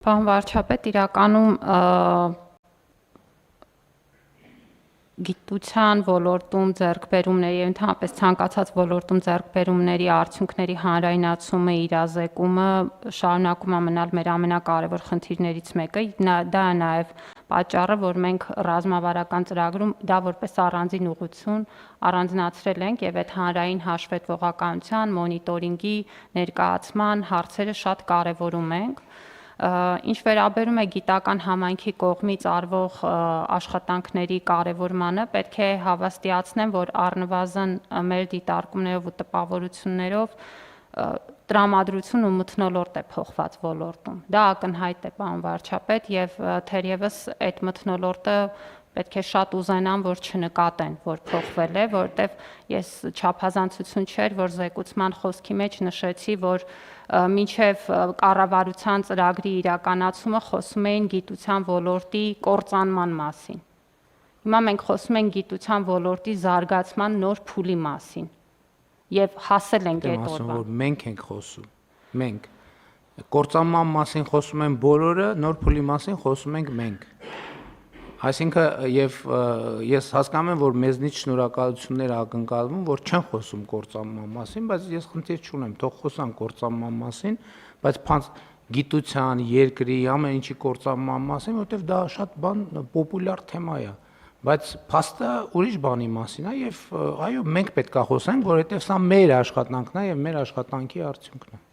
Պարոն վարչապետ, իրականում գիտության ոլորտում ձեռքբերումների եւ ընդհանրապես ցանկացած ոլորտում ձեռքբերումների արդյունքների հանրայնացումը, իրազեկումը շարունակում է մնալ մեր ամենակարևոր խնդիրներից մեկը։ Դա է նաեւ պատճառը, որ մենք ռազմավարական ծրագրում դա որպես առանձին ուղղություն առանձնացրել ենք եւ այդ հանրային հաշվետվողականության, մոնիտորինգի, ներկայացման հարցերը շատ կարեւորում ենք։ Ինչ վերաբերում է գիտական համայնքի կողմից արվող աշխատանքների կարևորմանը, պետք է հավաստիացնեմ, որ առնվազն մեր դիտարկումներով ու տպավորություններով տրամադրություն ու մթնոլորտ է փոխված ոլորտում։ Դա ակնհայտ է, պարոն վարչապետ, եւ թերևս այդ մթնոլորտը պետք է շատ ուզենան, որ չնկատեն, որ փոխվել է, որովհետեւ ես չափազանցություն չէր, որ զեկուցման խոսքի մեջ նշեցի, որ մինչև կառավարության ծրագրի իրականացումը խոսում էին գիտության ոլորտի կործանման մասին։ Հիմա մենք խոսում ենք գիտության ոլորտի զարգացման նոր փուլի մասին եւ հասել ենք այդ օրվան։ Որ մենք ենք խոսում։ Մենք կործանման մասին խոսում են բոլորը, նոր փուլի մասին խոսում ենք մենք։ Այսինքն եւ ես հասկանում եմ, որ մեզնից շնորհակալություններ ակնկալվում, որ չեն խոսում կործանման մասին, բայց ես խնդիր չունեմ, թող խոսան կործանման մասին, բայց գիտության, երկրի, ամեն ինչի կործանման մասին, որովհետեւ դա շատ պոպուլյար թեմա է, բայց փաստը ուրիշ բանի մասին է եւ այո, մենք պետք է խոսենք, որովհետեւ սա մեր աշխատանքն է եւ մեր աշխատանքի արդյունքն է։